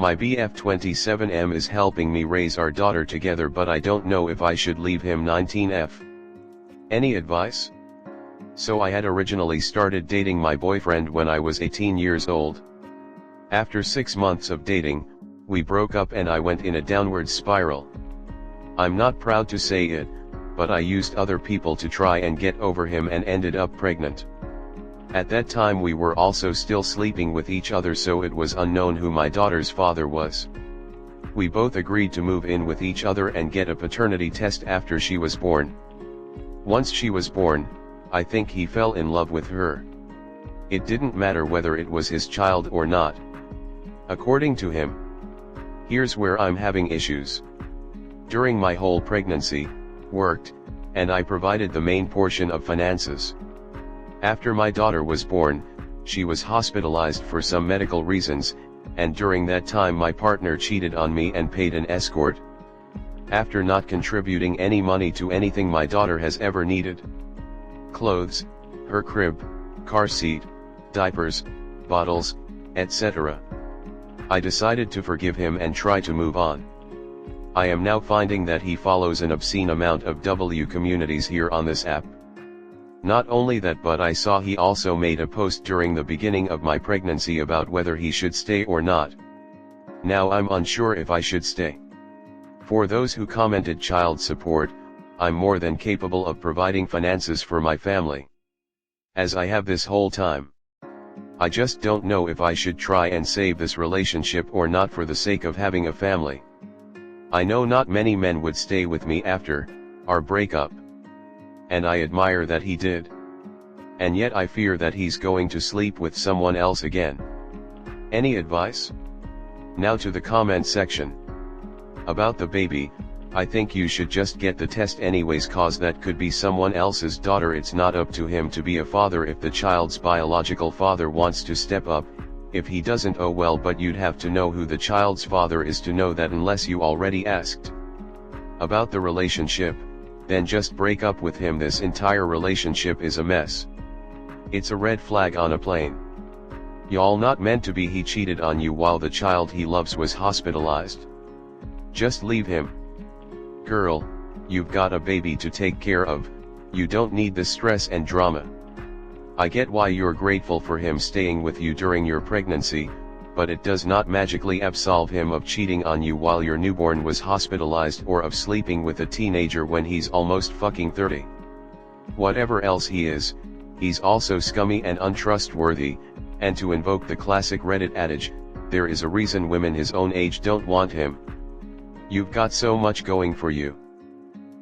My BF 27M is helping me raise our daughter together, but I don't know if I should leave him. 19F. Any advice? So I had originally started dating my boyfriend when I was 18 years old. After 6 months of dating, we broke up and I went in a downward spiral. I'm not proud to say it, but I used other people to try and get over him and ended up pregnant. At that time we were also still sleeping with each other, so it was unknown who my daughter's father was. We both agreed to move in with each other and get a paternity test after she was born. Once she was born, I think he fell in love with her. It didn't matter whether it was his child or not. According to him. Here's where I'm having issues. During my whole pregnancy, worked, and I provided the main portion of finances. After my daughter was born, she was hospitalized for some medical reasons, and during that time my partner cheated on me and paid an escort. After not contributing any money to anything my daughter has ever needed. Clothes, her crib, car seat, diapers, bottles, etc. I decided to forgive him and try to move on. I am now finding that he follows an obscene amount of W communities here on this app. Not only that, but I saw he also made a post during the beginning of my pregnancy about whether he should stay or not. Now I'm unsure if I should stay. For those who commented child support, I'm more than capable of providing finances for my family. As I have this whole time. I just don't know if I should try and save this relationship or not for the sake of having a family. I know not many men would stay with me after our breakup. And I admire that he did. And yet I fear that he's going to sleep with someone else again. Any advice? Now to the comment section. About the baby, I think you should just get the test anyways, cause that could be someone else's daughter. It's not up to him to be a father. If the child's biological father wants to step up, if he doesn't, oh well, but you'd have to know who the child's father is to know that unless you already asked. About the relationship, then just break up with him. This entire relationship is a mess. It's a red flag on a plane. Y'all not meant to be. He cheated on you while the child he loves was hospitalized. Just leave him. Girl, you've got a baby to take care of, you don't need the stress and drama. I get why you're grateful for him staying with you during your pregnancy, but it does not magically absolve him of cheating on you while your newborn was hospitalized, or of sleeping with a teenager when he's almost fucking 30. Whatever else he is, he's also scummy and untrustworthy, and to invoke the classic Reddit adage, there is a reason women his own age don't want him. You've got so much going for you.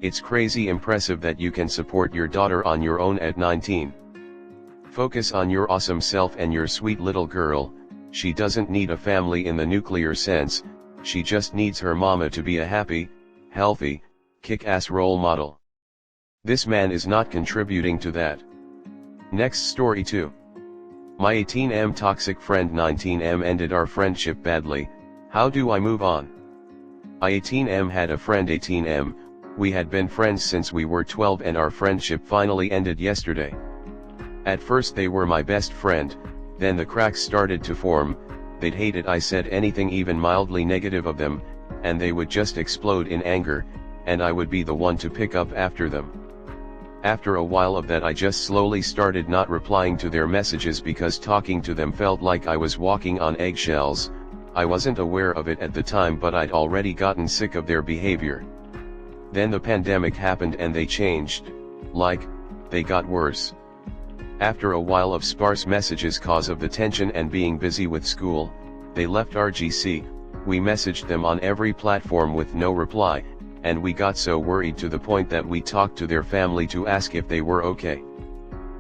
It's crazy impressive that you can support your daughter on your own at 19. Focus on your awesome self and your sweet little girl. She doesn't need a family in the nuclear sense, she just needs her mama to be a happy, healthy, kick-ass role model. This man is not contributing to that. Next story 2. My 18M toxic friend 19M ended our friendship badly. How do I move on? I 18M had a friend 18M, we had been friends since we were 12 and our friendship finally ended yesterday. At first they were my best friend, then the cracks started to form, they'd hate it I said anything even mildly negative of them, and they would just explode in anger, and I would be the one to pick up after them. After a while of that I just slowly started not replying to their messages because talking to them felt like I was walking on eggshells. I wasn't aware of it at the time, but I'd already gotten sick of their behavior. Then the pandemic happened and they changed, they got worse. After a while of sparse messages cause of the tension and being busy with school, they left RGC, we messaged them on every platform with no reply, and we got so worried to the point that we talked to their family to ask if they were okay.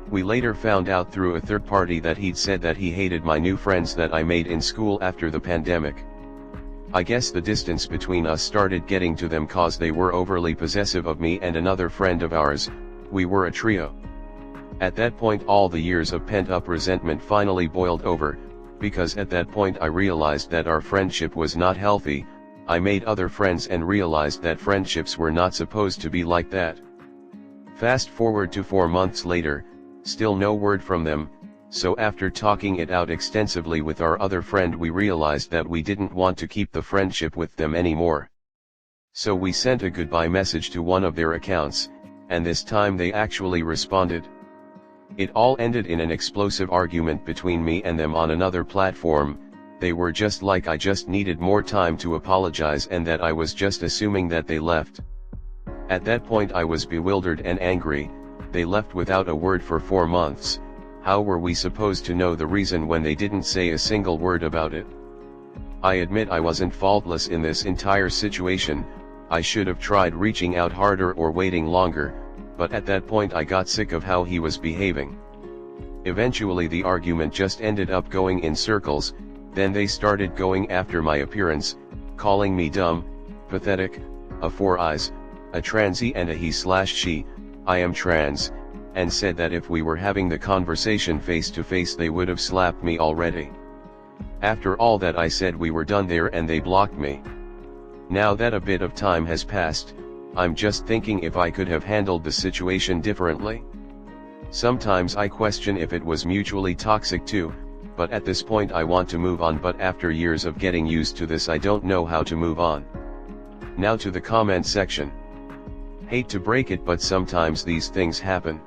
We later found out through a third party that he'd said that he hated my new friends that I made in school after the pandemic. I guess the distance between us started getting to them cause they were overly possessive of me and another friend of ours, we were a trio. At that point all the years of pent-up resentment finally boiled over, because at that point I realized that our friendship was not healthy. I made other friends and realized that friendships were not supposed to be like that. Fast forward to 4 months later, still no word from them, So after talking it out extensively with our other friend, we realized that we didn't want to keep the friendship with them anymore. So we sent a goodbye message to one of their accounts, and this time they actually responded. It all ended in an explosive argument between me and them on another platform. They were just like I just needed more time to apologize and that I was just assuming that they left. At that point I was bewildered and angry. They left without a word for 4 months. How were we supposed to know the reason when they didn't say a single word about it? I admit I wasn't faultless in this entire situation. I should have tried reaching out harder or waiting longer, but at that point I got sick of how he was behaving. Eventually the argument just ended up going in circles. Then they started going after my appearance, calling me dumb, pathetic, a 4 eyes, a transie and a he/she, I am trans, and said that if we were having the conversation face to face they would have slapped me already. After all that I said we were done there and they blocked me. Now that a bit of time has passed, I'm just thinking if I could have handled the situation differently. Sometimes I question if it was mutually toxic too, but at this point I want to move on, but after years of getting used to this I don't know how to move on. Now to the comment section. Hate to break it, but sometimes these things happen.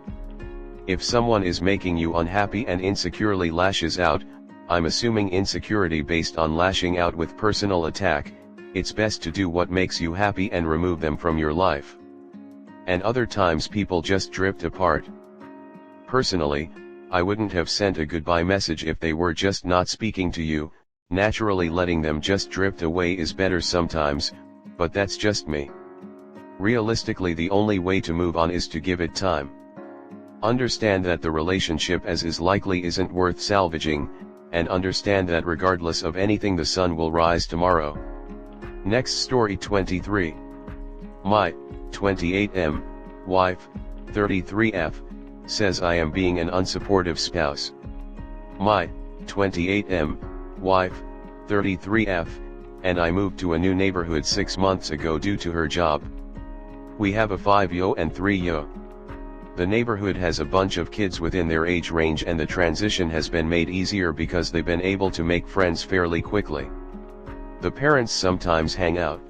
If someone is making you unhappy and insecurely lashes out, I'm assuming insecurity based on lashing out with personal attack, it's best to do what makes you happy and remove them from your life. And other times people just drift apart. Personally, I wouldn't have sent a goodbye message if they were just not speaking to you. Naturally letting them just drift away is better sometimes, but that's just me. Realistically the only way to move on is to give it time. Understand that the relationship as is likely isn't worth salvaging, and understand that regardless of anything the sun will rise tomorrow. Next story 23. My 28M wife, 33F, says I am being an unsupportive spouse. My 28M wife, 33F, and I moved to a new neighborhood 6 months ago due to her job. We have a 5-year-old and 3-year-old. The neighborhood has a bunch of kids within their age range and the transition has been made easier because they've been able to make friends fairly quickly. The parents sometimes hang out.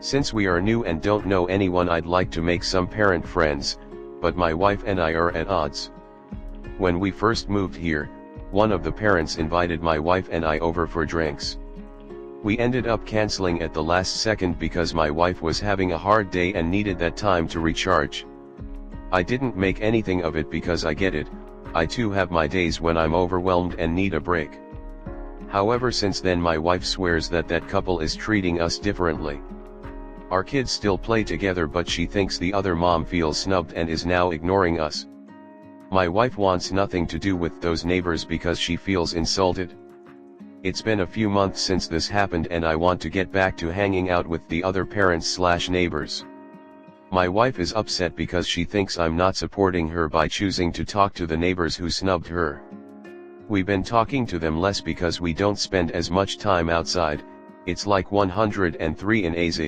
Since we are new and don't know anyone, I'd like to make some parent friends, but my wife and I are at odds. When we first moved here, one of the parents invited my wife and I over for drinks. We ended up canceling at the last second because my wife was having a hard day and needed that time to recharge. I didn't make anything of it because I get it, I too have my days when I'm overwhelmed and need a break. However, since then my wife swears that that couple is treating us differently. Our kids still play together, but she thinks the other mom feels snubbed and is now ignoring us. My wife wants nothing to do with those neighbors because she feels insulted. It's been a few months since this happened and I want to get back to hanging out with the other parents/neighbors. My wife is upset because she thinks I'm not supporting her by choosing to talk to the neighbors who snubbed her. We've been talking to them less because we don't spend as much time outside. It's like 103 in AZ.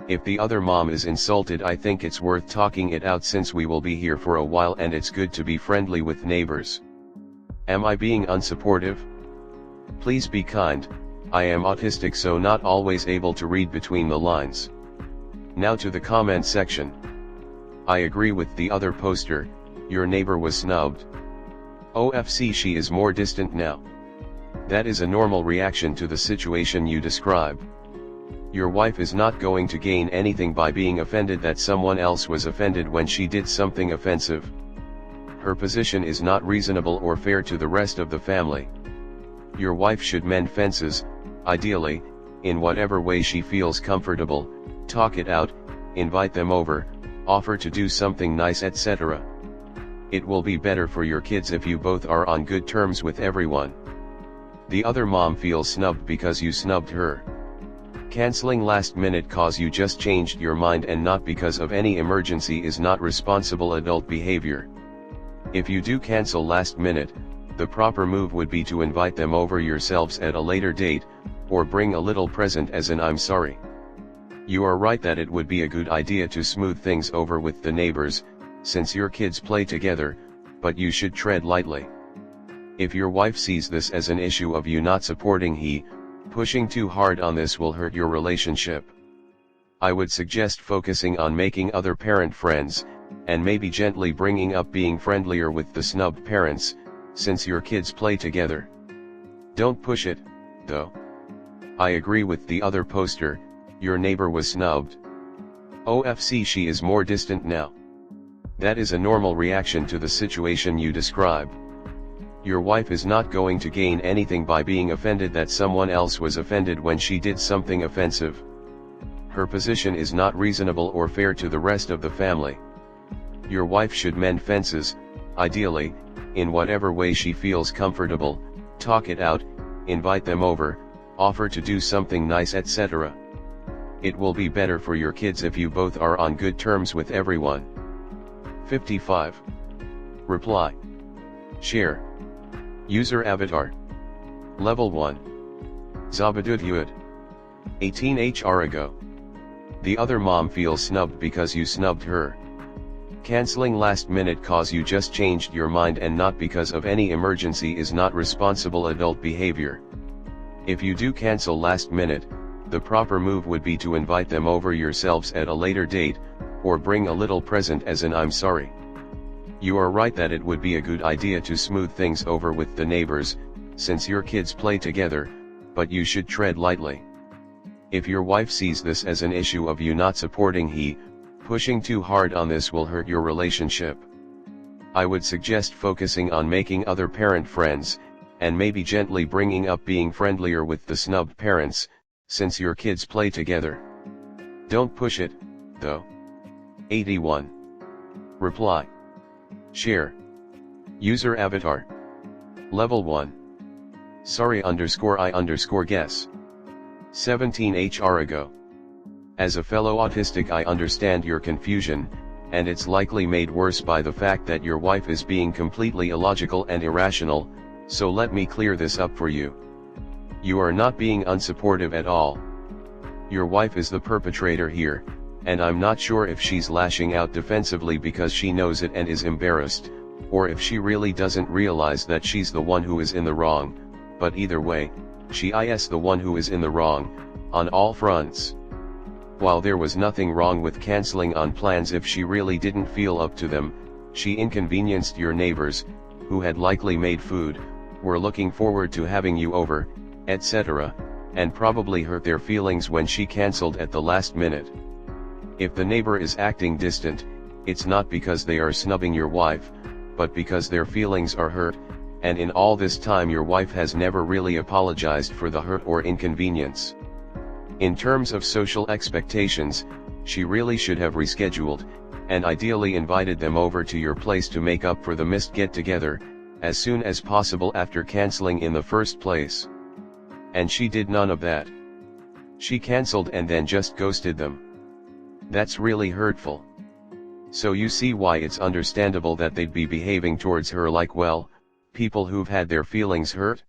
If the other mom is insulted, I think it's worth talking it out since we will be here for a while and it's good to be friendly with neighbors. Am I being unsupportive? Please be kind. I am autistic, so not always able to read between the lines. Now to the comment section. I agree with the other poster, your neighbor was snubbed. OFC, she is more distant now. That is a normal reaction to the situation you describe. Your wife is not going to gain anything by being offended that someone else was offended when she did something offensive. Her position is not reasonable or fair to the rest of the family. Your wife should mend fences, ideally, in whatever way she feels comfortable, talk it out, invite them over, offer to do something nice, etc. It will be better for your kids if you both are on good terms with everyone. The other mom feels snubbed because you snubbed her. Canceling last minute cause you just changed your mind and not because of any emergency is not responsible adult behavior. If you do cancel last minute, the proper move would be to invite them over yourselves at a later date, or bring a little present as an I'm sorry. You are right that it would be a good idea to smooth things over with the neighbors, since your kids play together, but you should tread lightly. If your wife sees this as an issue of you not supporting pushing too hard on this will hurt your relationship. I would suggest focusing on making other parent friends, and maybe gently bringing up being friendlier with the snubbed parents, since your kids play together. Don't push it, though. I agree with the other poster, your neighbor was snubbed. OFC, she is more distant now. That is a normal reaction to the situation you describe. Your wife is not going to gain anything by being offended that someone else was offended when she did something offensive. Her position is not reasonable or fair to the rest of the family. Your wife should mend fences, ideally, in whatever way she feels comfortable, talk it out, invite them over, offer to do something nice, etc. It will be better for your kids if you both are on good terms with everyone. 55. Reply. Share. User avatar. Level 1. Zabadudyud. 18 HR ago. The other mom feels snubbed because you snubbed her. Canceling last minute cause you just changed your mind and not because of any emergency is not responsible adult behavior. If you do cancel last minute, the proper move would be to invite them over yourselves at a later date, or bring a little present as an I'm sorry. You are right that it would be a good idea to smooth things over with the neighbors, since your kids play together, but you should tread lightly. If your wife sees this as an issue of you not supporting pushing too hard on this will hurt your relationship. I would suggest focusing on making other parent friends, and maybe gently bringing up being friendlier with the snubbed parents, since your kids play together. Don't push it, though. 81. Reply. Share. User avatar. Level 1. Sorry _ I guess. 17 HR ago. As a fellow autistic, I understand your confusion, and it's likely made worse by the fact that your wife is being completely illogical and irrational, so let me clear this up for you. You are not being unsupportive at all. Your wife is the perpetrator here, and I'm not sure if she's lashing out defensively because she knows it and is embarrassed, or if she really doesn't realize that she's the one who is in the wrong, but either way, she is the one who is in the wrong, on all fronts. While there was nothing wrong with canceling on plans if she really didn't feel up to them, she inconvenienced your neighbors, who had likely made food, were looking forward to having you over, etc., and probably hurt their feelings when she canceled at the last minute. If the neighbor is acting distant, it's not because they are snubbing your wife, but because their feelings are hurt, and in all this time your wife has never really apologized for the hurt or inconvenience. In terms of social expectations, she really should have rescheduled, and ideally invited them over to your place to make up for the missed get-together, as soon as possible after canceling in the first place. And she did none of that. She canceled and then just ghosted them. That's really hurtful. So you see why it's understandable that they'd be behaving towards her like, well, people who've had their feelings hurt?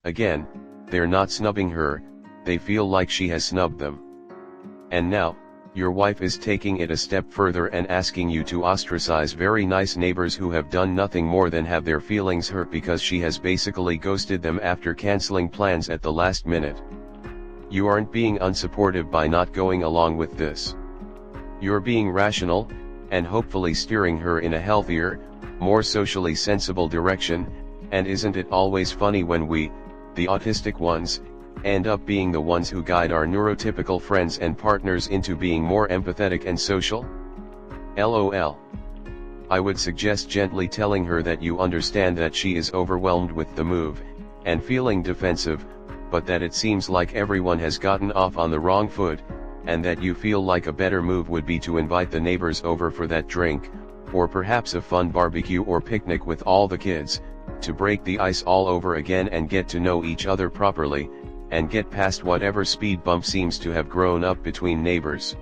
Again, they're not snubbing her, they feel like she has snubbed them. And now, your wife is taking it a step further and asking you to ostracize very nice neighbors who have done nothing more than have their feelings hurt because she has basically ghosted them after canceling plans at the last minute. You aren't being unsupportive by not going along with this. You're being rational, and hopefully steering her in a healthier, more socially sensible direction, and isn't it always funny when we, the autistic ones, end up being the ones who guide our neurotypical friends and partners into being more empathetic and social? LOL. I would suggest gently telling her that you understand that she is overwhelmed with the move, and feeling defensive, but that it seems like everyone has gotten off on the wrong foot, and that you feel like a better move would be to invite the neighbors over for that drink, or perhaps a fun barbecue or picnic with all the kids, to break the ice all over again and get to know each other properly, and get past whatever speed bump seems to have grown up between neighbors.